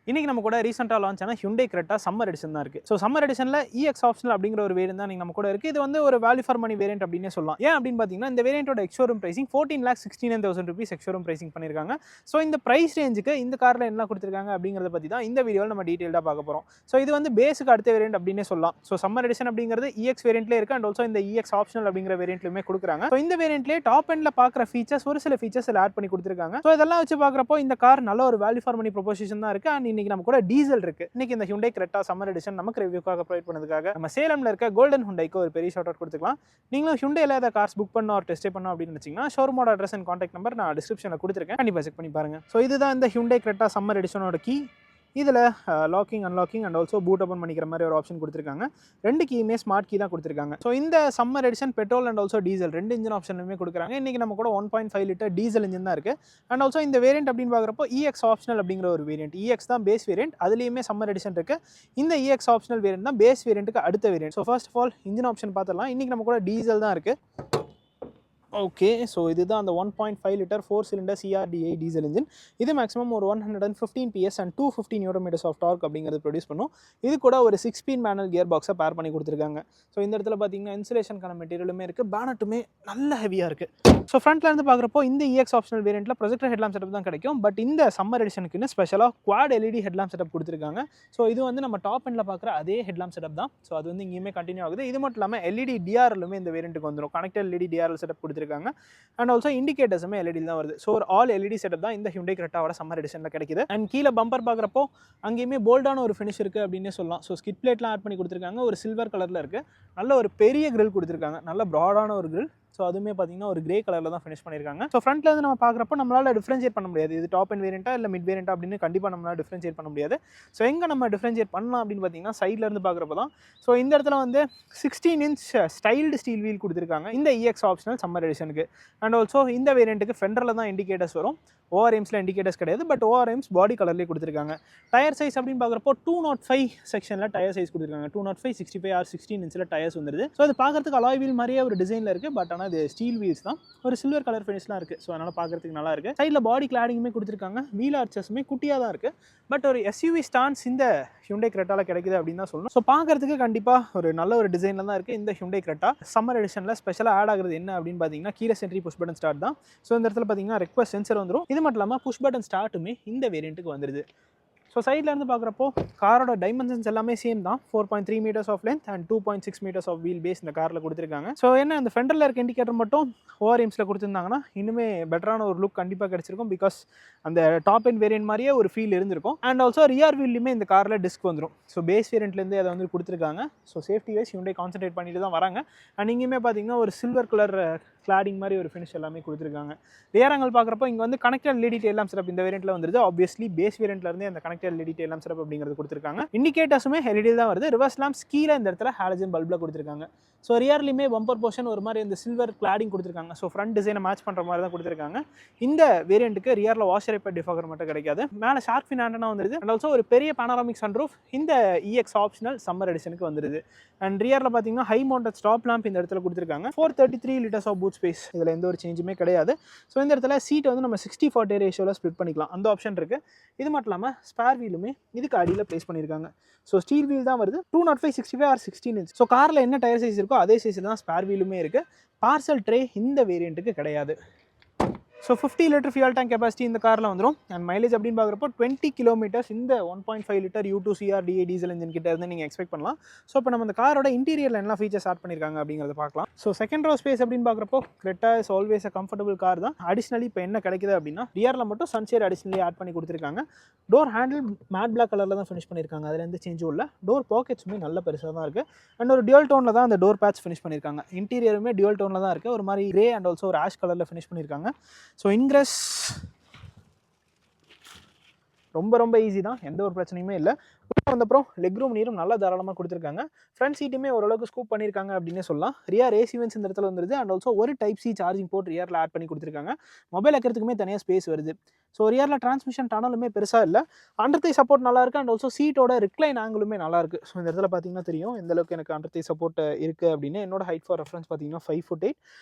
இன்னைக்கு நம்ம கூட ரீசெண்டாக லான்ச் ஆன Hyundai Creta சம்மர் எடிஷன் தான் இருக்குது. ஸோ சம்மர் எடிஷனில் EX ஆப்ஷனல் அப்படிங்கிற ஒரு வேரியன்ட் தான் நம்ம கூட இருக்குது. இது வந்து ஒரு வேல்யூ ஃபார் மணி வேரியன்ட் அப்படின்னே சொல்லலாம். ஏன் அப்படின்னு பார்த்தீங்கன்னா இந்த வேரியன்ட்டோட ex showroom pricing 14,69,000 rupees ex showroom pricing பண்ணியிருக்காங்க. ஸோ இந்த பிரைஸ் ரேஞ்சுக்கு இந்த காரில் என்ன கொடுத்துருக்காங்க அப்படிங்கிறத பற்றி தான் இந்த வீடியோவில் நம்ம டீட்டெயிலாக பார்க்க போகிறோம். ஸோ இது வந்து பேஸுக்கு அடுத்த வேரியன்ட் அப்படின்னே சொல்லலாம். ஸோ சம்மர் எடிஷன் அப்படிங்கிறது EX வேரியன்ட்லேயே இருக்குது அண்ட் ஆல்சோ இந்த EX ஆப்ஷனல் அப்படிங்கிற வேரியன்ட்லையுமே கொடுக்குறாங்க. ஸோ இந்த வேரியன்ட்லேயே டாப் எண்டில் பார்க்குற ஃபீச்சர்ஸ் ஒரு சில ஃபீச்சர்ஸ் ஆட் பண்ணி கொடுத்துருக்காங்க. ஸோ இதெல்லாம் வச்சு பார்க்குறப்போ இந்த கார் நல்ல ஒரு வேல்யூ ஃபார் மணி ப்ரொபோசிஷன் தான் இருக்குது. அண்ட் இன்னைக்கு நம்ம கூட டீசல் இருக்கு. இன்னைக்கு இந்த Hyundai Creta சம்மர் எடிஷன் நமக்கு ரிவ்யூக்காக ப்ரொவைட் பண்ணதுக்காக நம்ம சேலம்ல இருக்க கோல்டன் ஹுண்டைக்கு ஒரு பெரிய ஷார்ட் அவுட் கொடுத்துக்கலாம். நீங்களும் Hyundaiல ஏதாவது கார்ஸ் புக் பண்ணணும் ஆர் டெஸ்ட் பண்ணணும் அப்படின்னு நினைச்சீங்கன்னா ஷோரூமோட அட்ரஸ் அண்ட் கான்டாக்ட் நம்பர் நான் டிஸ்கிரிப்ஷனில் கொடுத்துருக்கேன். கண்டிப்பாக செக் பண்ணி பாருங்க. ஸோ இதுதான் இந்த Hyundai Creta சம்மர் எடிஷனோட கீ. இதில் locking unlocking and also boot open பண்ணிக்கிற மாதிரி ஒரு ஆப்ஷன் கொடுத்துருக்காங்க. ரெண்டு கீயுமே ஸ்மார்ட் கீ தான் கொடுத்துருக்காங்க. ஸோ இந்த summer edition petrol and also diesel ரெண்டு இன்ஜின் ஆப்ஷனுமே கொடுக்குறாங்க. இன்றைக்கி நம்ம கூட 1.5 லிட்டர் டீசல் இன்ஜின் தான் இருக்குது. அண்ட் ஆல்சோ இந்த வேரியன்ட் அப்படின்னு பார்க்குறப்போ EX ஆப்ஷனல் அப்படிங்கிற ஒரு வேரியன்ட். EX தான் பேஸ் வேரியன்ட், அதுலேயுமே சம்மர் எடிஷன் இருக்குது. இந்த EX ஆப்ஷனல் வேரியன்ட் தான் பேஸ் வேரியன்ட்டுக்கு அடுத்த variant. So first of all engine option பார்த்துடலாம். இன்றைக்கி நம்ம கூட டீசல் தான் இருக்குது. ஓகே, ஸோ இதுதான் அந்த 1.5 litre 4 cylinder CRDI diesel engine. இது மேக்ஸிமம் ஒரு 115 PS and 250 Nm of torque அப்படிங்கிறது ப்ரொடியூஸ் பண்ணும். இது கூட ஒரு 6 ஸ்பீட் மேனுவல் கியர் பாக்ஸை பேர் பண்ணி கொடுத்துருக்காங்க. ஸோ இந்த இடத்துல பார்த்தீங்கன்னா இன்சுலேஷனுக்கான மெட்டீரியலுமே இருக்குது. பேனட்டுமே நல்ல ஹெவியாக இருக்குது. ஸோ ஃப்ரண்ட்ல இருந்து பார்க்குறப்போ இந்த EX ஆப்ஷனல் வேரியண்ட்டில் ப்ரொஜெக்டர் ஹெட்லாம்ப் செட்டப் தான் கிடைக்கும். பட் இந்த சம்மர் எடிஷனுக்குன்னு ஸ்பெஷலாக குவாட் LED ஹெட்லாம்ப் செட்டப் கொடுத்துருக்காங்க. ஸோ இது வந்து நம்ம டாப் எண்டில் பார்க்குற அதே ஹெட்லாம்ப் செட்டப் தான். ஸோ அது வந்து இங்கேயுமே கண்டினியூ ஆகுது. இது மட்டும் இல்லாமல் LED DRLுமே இந்த வேரியண்ட்டுக்கு வந்துடும். கனெக்டட் LED DRL செட்டப் கொடுத்துருக்காங்க. அண்ட் ஆல்சோ இண்டிகேட்டர்ஸுமே LED தான் வருது. ஸோ ஒரு ஆல் LED செட்டப் தான் இந்த Hyundai Cretaவோட சம்மர் எடிஷனில் கிடைக்குது. அண்ட் கீழே பம்பர் பார்க்குறப்போ அங்கேயுமே போல்டான ஒரு ஃபினிஷ் இருக்குது அப்படின்னு சொல்லலாம். ஸோ ஸ்கிட் பிளேட்லாம் ஆட் பண்ணி கொடுத்துருக்காங்க. ஒரு சில்வர் கலரில் இருக்குது. நல்ல ஒரு பெரிய கிரில் கொடுத்துருக்காங்க. நல்ல ப்ராடான ஒரு கிரில். ஸோ அதுவுமே பார்த்தீங்கன்னா ஒரு கிரே கலரில் தான் ஃபினிஷ் பண்ணியிருக்காங்க. ஸோ ஃப்ரண்ட்ல இருந்து நம்ம பார்க்குறப்போ நம்மளால் டிஃப்ரென்ஷியேட் பண்ண முடியாது. இது டாப் அண்ட் வேரியண்ட்டா இல்லை மிட் வேரியண்ட்டா அப்படின்னு கண்டிப்பாக நம்மளால் டிஃப்ரென்ஷியேட் பண்ண முடியாது. ஸோ எங்கே நம்ம டிஃப்ரென்ஷியேட் பண்ணலாம் அப்படின்னு பார்த்தீங்கன்னா சைடில் இருந்து பார்க்குறப்போ தான். ஸோ இந்த இடத்துல வந்து 16 inch ஸ்டைல்டு ஸ்டீல் வீல் கொடுத்துருக்காங்க இந்த EX ஆப்ஷனல் சம்மர் எடிஷனுக்கு. அண்ட் ஆல்சோ இந்த வேரியண்ட்டுக்கு ஃபெண்டரில் தான் இண்டிகேட்டர்ஸ் வரும். ORMஸில் இண்டிகேட்டர்ஸ் கிடையாது. பட் ORMs பாடி கலர்லேயே கொடுத்துருக்காங்க. டயர் சைஸ் அப்படின்னு பார்க்குறப்போ 205 செக்ஷனில் டயர் சைஸ் கொடுத்துருக்காங்க. 205, 65 ஆர் 16 inch டயர்ஸ் வந்துருது. ஸோ அது பார்க்குறதுக்கு அலாய் வீல் மாதிரியே ஒரு டிசைனில் இருக்குது. பட் ஆனால் இது ஸ்டீல் வீல்ஸ் தான். ஒரு சில்வர் கலர் ஃபினிஷ்லாம் இருக்குது. ஸோ அதனால் பார்க்குறதுக்கு நல்லா இருக்குது. சைடில் பாடி கிளாடிங்குமே கொடுத்துருக்காங்க. வீல் ஆர்ச்சஸுமே குட்டியாக தான் இருக்குது. பட் ஒரு SUV ஸ்டான்ஸ் இந்த Hyundai Cretaல கிடைக்குது அப்படின்னு தான் சொல்லணும். ஸோ பார்க்குறதுக்கு கண்டிப்பாக ஒரு நல்ல ஒரு டிசைனில் தான் இருக்குது இந்த Hyundai Creta. சம்மர் எடிஷனில் ஸ்பெஷலாக ஆட் ஆகுறது என்ன அப்படின்னு பார்த்தீங்கன்னா கீழே சென்ட்ரி புஷ் பட்டன் ஸ்டார்ட் தான். ஸோ இந்த இடத்துல பார்த்தீங்கன்னா ரெக்வஸ்ட் சென்சர் வந்துடும். இது மட்டும் இல்லாமல் புஷ் பட்டன் ஸ்டார்ட்டுமே இந்த வேரியண்ட்டுக்கு வந்துடுது. ஸோ சைடில் இருந்து பார்க்குறப்போ காரோட டைமென்ஷன்ஸ் எல்லாமே சேம் தான். 4.3 meters of length and 2.6 meters of wheel base இந்த காரில் கொடுத்துருக்காங்க. ஸோ என்ன இந்த ஃபெண்டரில் இருக்க இண்டிகேட்டர் மட்டும் ORMஸில் கொடுத்துருந்தாங்கன்னா இன்னுமே பெட்டரான ஒரு லுக் கண்டிப்பாக கிடச்சிருக்கும். பிகாஸ் அந்த டாப் அண்ட் வேரியன்ட் மாதிரியே ஒரு ஃபீல் இருந்திருக்கும். அண்ட் ஆல்சோ ரியர் வீல்லையுமே இந்த காரில் டிஸ்க் வந்துடும். ஸோ பேஸ் வேரியண்ட்லேருந்து அதை வந்து கொடுத்துருக்காங்க. So safety wise Hyundai concentrate பண்ணிட்டு தான் வராங்க. அண்ட் இங்கேயுமே பார்த்தீங்கன்னா ஒரு சில்வர் கலர் கிளாடிங் மாதிரி ஒரு ஃபினிஷ் எல்லாமே கொடுத்துருக்காங்க. ரியர் ஆங்கிள் பார்க்குறப்போ இங்கே வந்து connected LED tail lamp setup இந்த வேரியண்ட்டில் வந்துருது. ஆப்வியஸ்லி பேஸ் வேரியண்ட்லேருந்து அந்த connected LED tail lamp setup அப்படிங்கிறது கொடுத்துருக்காங்க. இண்டிகேட்டர்ஸுமே LED தான் வருது. ரிவர்ஸ் லேம்ப்ஸ் கீழே இந்த இடத்துல ஹாலஜன் பல்பில் கொடுத்துருக்காங்க. ஸோ ரியர்லையுமே பம்பர் போர்ஷன் ஒரு மாதிரி இந்த சில்வர் கிளாடிங் கொடுத்துருக்காங்க. ஸோ ஃப்ரண்ட் டிசைனை மேட்ச் பண்ணுற மாதிரி தான் கொடுத்துருக்காங்க. இந்த வேரியண்ட்டுக்கு ரியரில் வாஷர் எப்போ டிஃபாகர் மட்டும் கிடைக்காது. மேலே ஷார்க் ஃபின் ஆண்டனா வந்துருது. அண்ட் ஆல்சோ ஒரு பெரிய பேனராமிக் சன்ரூஃப் இந்த EX ஆப்ஷனல் சம்மர் எடிஷனுக்கு வந்துருது. அண்ட் ரியரில் பார்த்தீங்கன்னா ஹை மவுண்டட் ஸ்டாப் லேம்ப் இந்த இடத்துல கொடுத்துருக்காங்க. 433 liters ஆஃப் பூட் ஸ்பேஸ். இதில் எந்த ஒரு சேஞ்சுமே கிடையாது. ஸோ இந்த இடத்துல சீட் வந்து நம்ம 60-40 ரேஷியோவில் ஸ்ப்ளிட் பண்ணிக்கலாம். அந்த ஆப்ஷன் இருக்குது. இது மட்டும் இல்லாமல் ஸ்பேர் வீலுமே இதுக்கு அடியில் ப்ளேஸ் பண்ணியிருக்காங்க. ஸோ ஸ்டீல் வீல் தான் வருது. 205, 65 ஆர் 16 inch. ஸோ காரில் என்ன டயர் சைஸ் இருக்கோ அதே சைஸ் தான் ஸ்பேர் வீலுமே இருக்குது. பார்சல் ட்ரே இந்த வேரியண்ட்டுக்கு கிடையாது. So 50 litre fuel tank capacity இந்த காரில் வந்துடும். அண்ட் மைலேஜ் அப்படின்னு பார்க்குறப்போ 20 kilometers இந்த 1.5 litre U2 CRDI diesel engine கிட்ட இருந்து நீங்கள் எக்ஸ்பெக்ட் பண்ணலாம். ஸோ இப்போ நம்ம இந்த காரோட இன்டீரியரில் என்ன ஃபீச்சர்ஸ் ஆட் பண்ணியிருக்காங்க அப்படிங்கிறத பார்க்கலாம். ஸோ செகண்ட் ரோ ஸ்பேஸ் அப்படின்னு பார்க்குறப்போ Creta is always a comfortable car தான். அடிஷ்னலி இப்போ என்ன கிடைக்குது அப்படின்னா ரியரில் மட்டும் சன்ஷேட் அடிஷ்னலி ஆட் பண்ணி கொடுத்துருக்காங்க. டோர் ஹேண்டில் மேட் பிளாக் கலரில் தான் ஃபினிஷ் பண்ணியிருக்காங்க. அதில் எந்த சேஞ்சும் இல்லை. டோர் பாக்கெட்ஸுமே நல்ல பெருசாக தான் இருக்குது. அண்ட் ஒரு டியூல் டோனில் தான் அந்த டோர் பேட்ச் ஃபினிஷ் பண்ணியிருக்காங்க. இன்டீரியருமே டியூல் டோனில் தான் இருக்குது. ஒரு மாதிரி கிரே அண்ட் ஆல்சோ ஒரு ஆஷ் கலரில் ஃபினிஷ் பண்ணியிருக்காங்க. ஸோ இன்க்ரெஸ் ரொம்ப ஈஸி தான். எந்த ஒரு பிரச்சனையுமே இல்லை. வந்தப்புறம் லெக் ரூம் நீரும் நல்லா தாராளமாக கொடுத்துருக்காங்க. ஃப்ரண்ட் சீட்டுமே ஓரளவுக்கு ஸ்கூப் பண்ணியிருக்காங்க அப்படின்னே சொல்லலாம். ரியர் ஏசி வென்ட்ஸ் இந்த இடத்துல வந்துருது. அண்ட் ஆல்சோ ஒரு டைப் சி சார்ஜிங் போர்ட் ரியரில் ஆட் பண்ணி கொடுத்துருக்காங்க. மொபைல் வைக்கிறதுக்குமே தனியாக ஸ்பேஸ் வருது. ஸோ ரியரில் டிரான்ஸ்மிஷன் டனலுமே பெருசாக இல்லை. அண்டர் தை சப்போர்ட் நல்லா இருக்குது. அண்ட் ஆல்சோ சீட்டோட ரிக்ளைன் ஆங்கிளுமே நல்லா இருக்குது. ஸோ இந்த இடத்துல பார்த்தீங்கன்னா தெரியும் எந்த அளவுக்கு எனக்கு அண்டர் தை சப்போர்ட் இருக்குது அப்படின்னு. என்னோட ஹைட் ஃபார் ரெஃபரன்ஸ் பார்த்தீங்கன்னா 5'8"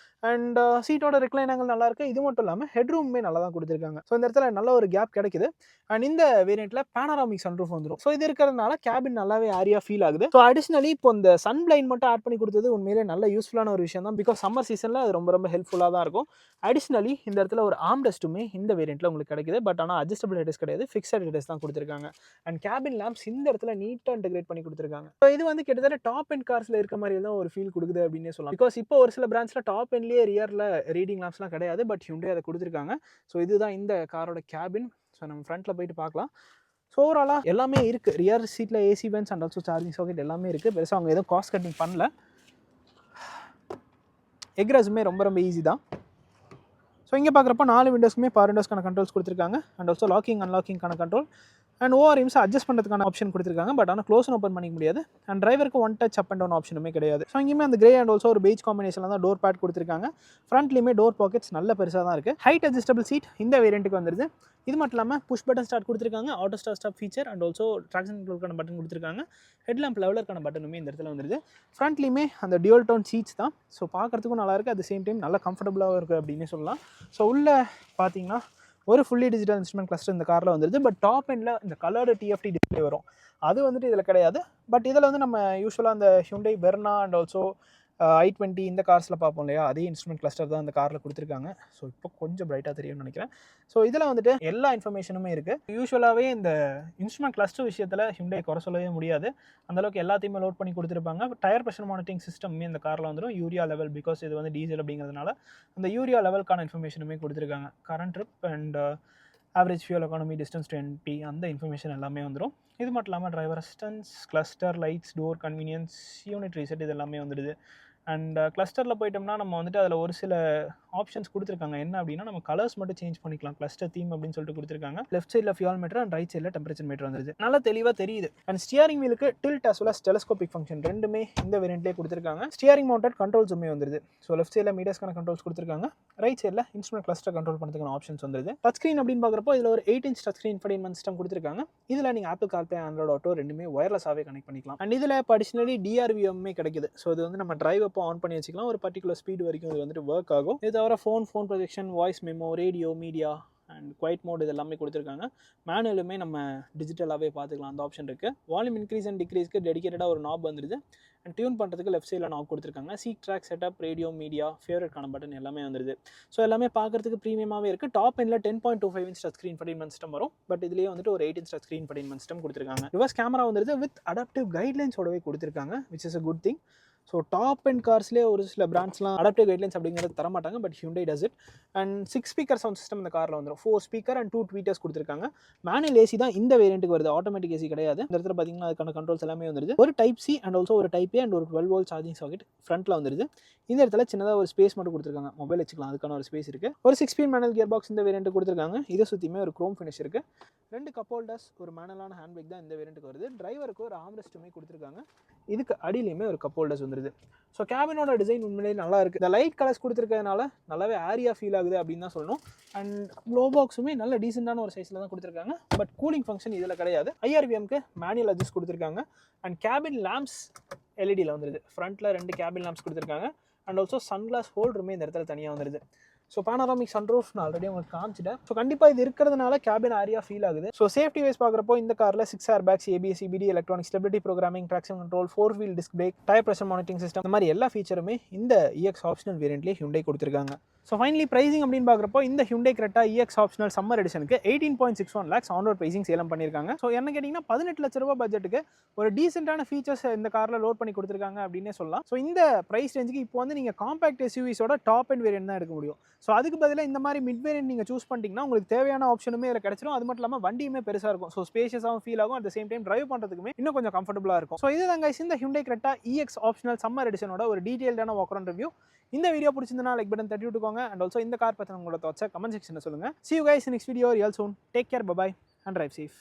அண்ட் சீட்டோட ரிக்ளைன் ஆங்கிள் நல்லா இருக்குது. இது மட்டும் இல்லாமல் ஹெட் ரூமே நல்லா தான் கொடுத்துருக்காங்க. ஸோ இந்த இடத்துல நல்ல ஒரு கேப் கிடைக்குது. அண்ட் இந்த வேரியண்ட்டில் பேனராமிக் சன்ரூஃப் வந்துடும். ஸோ இது இருக்கிறதுனால கேபின் நல்லாவே ஏரியா ஃபீல் ஆகுது. ஸோ அடிஷ்னலி இப்போ இந்த சன் பிளைண்ட் மட்டும் ஆட் பண்ணி கொடுத்தது உண்மையிலே நல்ல யூஸ்ஃபுல்லான ஒரு விஷயம் தான். பிகாஸ் சம்மர் சீசனில் அது ரொம்ப ரொம்ப ஹெல்ப்ஃபுல்லாக தான் இருக்கும். அடிஷ்னலி இந்த இடத்துல ஒரு ஆம்ரெஸ்ட்டுமே இந்த வேரியண்ட்டில் உங்களுக்கு கிடைக்குது. பட் ஆனால் அட்ஜஸ்டபிள் ஹெட்ரஸ் கிடையாது, ஃபிக்ஸட் ஹெட்ரஸ் தான் கொடுத்துருக்காங்க. அண்ட் கேபின் லேம்ப்ஸ் இந்த இடத்துல நீட்டாக இன்டெகிரேட் பண்ணி கொடுத்துருக்காங்க. ஸோ இது வந்து கிட்டத்தட்ட டாப் எண்ட் கார்ஸில் இருக்க மாதிரி தான் ஒரு ஃபீல் கொடுக்குது அப்படின்னே சொல்லலாம். பிகாஸ் இப்போ ஒரு சில பிராண்ட்ஸில் டாப் எண்ட்லேயே ரியரில் ரீடிங் லேம்ப்ஸ்லாம் கிடையாது. பட் ஹியூண்டே அதை கொடுத்துருக்காங்க. ஸோ இதுதான் இந்த காரோட கேபின். ஸோ நம்ம ஃப்ரண்ட்டில் போயிட்டு பார்க்கலாம். ஸோ ஓவராலாக எல்லாமே இருக்குது. ரியர் சீட்டில் AC vents and also charging socket எல்லாமே இருக்குது. பெருசாக அவங்க எதுவும் காஸ்ட் கட்டிங் பண்ணல. எக்ரஸுமே ரொம்ப ரொம்ப ஈஸி தான். ஸோ இங்கே பார்க்குறப்ப 4 விண்டோஸ்க்குமே பவர் விண்டோஸ்க்கான கண்ட்ரோல்ஸ் கொடுத்துருக்காங்க. அண்ட் ஆல்சோ லாக்கிங் அன்லாக்கிங்கான கண்ட்ரோல் அண்ட் ஓஆர்எம்ஸ் அட்ஜஸ்ட் பண்ணுறதுக்கான ஆப்ஷன் கொடுத்துருக்காங்க. பட் ஆனால் க்ளோஸ் ஓப்பன் பண்ணிக்க முடியாது. அண்ட் டிரைவருக்கு one touch up and down ஆப்ஷனுமே கிடையாது. ஸோ இங்கேயுமே அந்த கிரே அண்ட் ஆல்சோ ஒரு பெய்ஜ் காம்பினேஷனில் தான் டோர் பேட் கொடுத்துருக்காங்க. ஃப்ரண்ட்லேயுமே டோர் பாக்கெட்ஸ் நல்ல பெருசாக தான் இருக்குது. ஹைட் அட்ஜஸ்டபிள் சீட் இந்த வேரியண்ட்டுக்கு வந்துருது. இது மட்டும் இல்லாமல் புஷ் பட்டன் ஸ்டார்ட் கொடுத்துருக்காங்க, auto stop feature and also traction கண்ட்ரோலுக்கான பட்டன் கொடுத்துருக்காங்க. ஹெட்லாம்ப் லெவலருக்கான பட்டனுமே இந்த இடத்துல வந்துருது. ஃப்ரண்ட்லேயுமே அந்த டியூல் டோன் சீட்ஸ் தான். ஸோ பார்க்குறதுக்கும் நல்லா இருக்குது. அட் த சேம் டைம் நல்லா கம்ஃபர்டபுளாகவும் இருக்குது அப்படின்னு சொல்லலாம். ஸோ உள்ளே பார்த்தீங்கன்னா ஒரு ஃபுல்லி டிஜிட்டல் இன்ஸ்ட்ருமெண்ட் கிளஸ்டர் இந்த காரில் வந்துருது. பட் டாப் எண்டில் இந்த கலர்டு டிஎஃப்டி டிஸ்பிளே வரும். அது வந்துட்டு இதில் கிடையாது. பட் இதில் வந்து நம்ம யூஸ்வலாக அந்த ஹியூண்டை வெர்னா அண்ட் ஆல்சோ i20 இந்த கார்ஸில் பார்ப்போம் இல்லையா, அதே இன்ஸ்ட்ருமெண்ட் கிளஸ்டர் தான் இந்த காரில் கொடுத்துருக்காங்க. ஸோ இப்போ கொஞ்சம் பிரைட்டாக தெரியும்னு நினைக்கிறேன். ஸோ இதில் வந்துட்டு எல்லா இன்ஃபர்மேஷனுமே இருக்குது. யூஸ்வலாகவே இந்த இன்ஸ்ட்ருமெண்ட் கிளஸ்டர் விஷயத்தில் ஹியூண்டை குறை சொல்லவே முடியாது. அந்தளவுக்கு எல்லாத்தையுமே லோட் பண்ணி கொடுத்துருப்பாங்க. டயர் ப்ரெஷர் மானிட்டரிங் சிஸ்டமே இந்த காரில் வந்துடும். யூரியா லெவல், பிகாஸ் இது வந்து டீசல் அப்படிங்கிறதுனால அந்த யூரியா லெவலுக்கான இன்ஃபர்மேஷனுமே கொடுத்துருக்காங்க. Current trip and average fuel economy, distance to MP, அந்த இன்ஃபர்மேஷன் எல்லாமே வந்துடும். இது மட்டும் இல்லாமல் driver assistance, cluster lights, door convenience, unit reset இது எல்லாமே வந்துடுது. அண்ட் கிளஸ்டரில் போயிட்டோம்னா நம்ம வந்துட்டு அதில் ஒரு சில ஆப்ஷன்ஸ் கொடுத்துருக்காங்க. என்ன அப்படின்னா நம்ம கலர்ஸ் மட்டும் சேஞ்ச் பண்ணிக்கலாம். கிளஸ்டர் தீம் அப்படின்னு சொல்லிட்டு கொடுத்துருக்காங்க. லெஃப்ட் சைடில் ஃபியூல் மீட்டர் அண்ட் ரைட் சைடில் டெம்பரேச்சர் மீட்டர் வந்துருது. நல்லா தெளிவாக தெரியுது. அண்ட் ஸ்டியரிங் வீலுக்கு tilt as well as telescopic function ரெண்டுமே இந்த வேரியண்ட்லேயே கொடுத்துருக்காங்க. ஸ்டியரிங் மவுண்டட் கண்ட்ரோல்ஸுமே வந்துருது. ஸோ லெஃப்ட் சைடில் மீட்டர்ஸ்க்கான கண்ட்ரோல்ஸ் கொடுத்துருக்காங்க. ரைட் சைடில் இன்ஸ்ட்ருமெண்ட் கிளஸ்டர் கண்ட்ரோல் பண்ணுறதுக்கான ஆப்ஷன்ஸ் வந்துருது. டச் ஸ்க்ரீன் அப்படின்னு பார்க்குறப்போ இதில் ஒரு 8" டச் ஸ்க்ரீன் இன்ஃபர்டெயின்மென்ட் சிஸ்டம் கொடுத்துருக்காங்க. இதில் நீங்கள் ஆப்பிள் கார்ப்ளே, ஆண்ட்ராய்டு ஆட்டோ ரெண்டுமே ஒயர்லெஸ்ஸாகவே கனெக்ட் பண்ணிக்கலாம். அண்ட் இதில் இப்போ அடிஷனலி DRVMமே கிடைக்குது. ஸோ இது வந்து நம்ம டிரைவ் அப்போ ஆன் பண்ணி வச்சுக்கலாம். ஒரு பர்டிகுலர் ஸ்பீடு வரைக்கும் இது வந்துட்டு ஒர்க் ஆகும். இது தவிர phone projection, voice memo, radio, media and quiet mode இது எல்லாமே கொடுத்துருக்காங்க. மேனுவலுமே நம்ம டிஜிட்டலாகவே பார்த்துக்கலாம். அந்த ஆப்ஷன் இருக்குது. வால்யூம் இன்க்ரீஸ் அண்ட் டிக்ரீஸ்க்கு டெடிகேட்டடாக ஒரு நாப் வந்துருது. அண்ட் டியூன் பண்ணுறதுக்கு லெஃப்ட் சைடில் நாப் கொடுத்துருக்காங்க. Seat track, setup, radio, media, ஃபேவரட்கான பட்டன் எல்லாமே வந்துருது. ஸோ எல்லாமே பார்க்குறதுக்கு ப்ரீமியமாகவே இருக்குது. டாப் எண்டில் 10.25" டச் ஸ்க்ரீன் இன்ஃபர்டெயின்மென்ட் சிஸ்டம் வரும். பட் இதுலேயே வந்துட்டு ஒரு 8" டச் ஸ்க்ரீன் இன்ஃபர்டெயின்மென்ட் சிஸ்டம் கொடுத்துருக்காங்க. ரிவர்ஸ் கேமரா வந்துருது வித் அடாப்டிவ் கைட்லைன்ஸோடவே கொடுத்துருக்காங்க, which is a good thing. So top end கார்ஸ்லேயே ஒரு சில பிராண்ட்ஸ்லாம் அடாப்டிவ் கைட்லைன்ஸ் அப்படிங்கிறது தர மாட்டாங்க. But Hyundai does it. And 6 speaker sound system இந்த காரில் வந்துடும். 4 ஸ்பீக்கர் அண்ட் 2 ட்வீட்டர்ஸ் கொடுத்துருக்காங்க. மேனுவல் ஏசி தான் இந்த வேரியண்ட்டுக்கு வருது. ஆட்டோமேட்டிக் ஏசி கிடையாது. இந்த இடத்துல பார்த்தீங்கன்னா அதுக்கான கண்ட்ரோல்ஸ் எல்லாமே வந்துருது. ஒரு டைப் சி அண்ட் ஆல்சோ ஒரு டைப் ஏ அண்ட் ஒரு 12 வோல்ட் சார்ஜிங் சாக்கெட் ஃப்ரண்ட்டில் வந்துருது. இந்த இடத்துல சின்னதாக ஒரு ஸ்பேஸ் மட்டும் கொடுத்துருக்காங்க. மொபைல் வச்சுக்கலாம், அதுக்கான ஒரு ஸ்பேஸ் இருக்குது. ஒரு 6 ஸ்பீட் மேனுவல் கியர் பாக்ஸ் இந்த வேரியண்ட் கொடுத்துருக்காங்க. இதை சுற்றியுமே ஒரு குரோம் ஃபினிஷ் இருக்குது. 2 கப் ஹோல்டர்ஸ், ஒரு மேனுவலான ஹேண்ட் பிரேக் தான் இந்த வேரியண்ட்டுக்கு வருது. டிரைவருக்கு ஒரு ஆம்ரெஸ்ட்டுமே கொடுத்துருக்காங்க. இதுக்கு அடியிலையுமே ஒரு கப் ஹோல்டர்ஸ் வந்துருது. ஸோ கேபினோட டிசைன் உண்மையிலேயே நல்லா இருக்குது. இந்த லைட் கலர்ஸ் கொடுத்துருக்கிறதுனால நல்லாவே ஏரியா ஃபீல் ஆகுது அப்படின்னு தான் சொல்லணும். அண்ட் க்ளோ பாக்ஸுமே நல்ல டீசெண்டான ஒரு சைஸில் தான் கொடுத்துருக்காங்க. பட் கூலிங் ஃபங்க்ஷன் இதில் கிடையாது. IRVMக்கு மேனுவல் அட்ஜஸ்ட் கொடுத்துருக்காங்க. அண்ட் கேபின் லேம்ப்ஸ் எல்இடியில் வந்துருது. ஃப்ரண்ட்டில் 2 கேபின் லேம்ப்ஸ் கொடுத்துருக்காங்க. அண்ட் ஆல்சோ சன்கிளாஸ் ஹோல்டருமே இந்த இடத்துல தனியாக வந்துருது. ஸோ பேனராமிக் சன்ரூஃப் நான் ஆல்ரெடி உங்களுக்கு காமிச்சிட்டேன். ஸோ கண்டிப்பாக இது இருக்கிறதுனால கேபின் ஏரியா ஃபீல் ஆகுது. ஸோ சேஃப்டி வைஸ் பார்க்குறப்போ இந்த காரில் 6 airbags, ABS, EBD, electronic stability programming, traction control, 4 wheel disc brake, tyre pressure monitoring system, இந்த மாதிரி எல்லா ஃபீச்சருமே இந்த EX ஆப்ஷனல் வேரியண்ட்லேயே ஹியூண்டை கொடுத்துருக்காங்க. ஸோ ஃபைனலி ப்ரைசிங் அப்படின்னு பார்க்குறப்போ இந்த Hyundai Creta EX optional summer எடிஷனுக்கு 18.61 lakhs on road pricing Salem பண்ணியிருக்காங்க. ஸோ என்ன கேட்டிங்கன்னா 18 லட்ச ரூபா பட்ஜெட்டுக்கு ஒரு டீசென்டான ஃபீச்சர்ஸ் இந்த காரில் லோட் பண்ணி கொடுத்துருக்காங்க அப்படின்னே சொல்லலாம். ஸோ இந்த ப்ரைஸ் ரேஞ்சுக்கு இப்போ வந்து நீங்கள் காம்பேக்ட் SUVஸோட டாப் அண்ட் வேரியன்ட் தான் எடுக்க முடியும். ஸோ அதுக்கு பதிலாக இந்த மாதிரி மிட் வேரியன்ட் நீங்கள் சூஸ் பண்ணிட்டீங்கன்னா உங்களுக்கு தேவையான ஆப்ஷனுமே இதில் கிடைச்சிடும். அது மட்டும் இல்லாமல் வண்டியுமே பெருசாக இருக்கும். ஸோ ஸ்பேஷியஸாகவும் ஃபீல் ஆகும். At the same time drive பண்ணுறதுக்குமே இன்னும் கொஞ்சம் கம்ஃபர்டபுளாக இருக்கும். ஸோ இதுதான் guys இந்த Hyundai Creta EX optional summer எடிஷனோட ஒரு டீடைல்டான வாக் அரவுண்ட் ரிவ்யூ. இந்த வீடியோ பிடிச்சிருந்தா லைக் பட்டன் தட்டி விட்டுக்கோங்க. அண்ட் ஆல்சோ இந்த கார் பற்றின உங்களோட தாட்ஸை கமெண்ட் செக்ஷனில் சொல்லுங்கள். See you guys in next video real soon. Take care, bye bye and drive safe.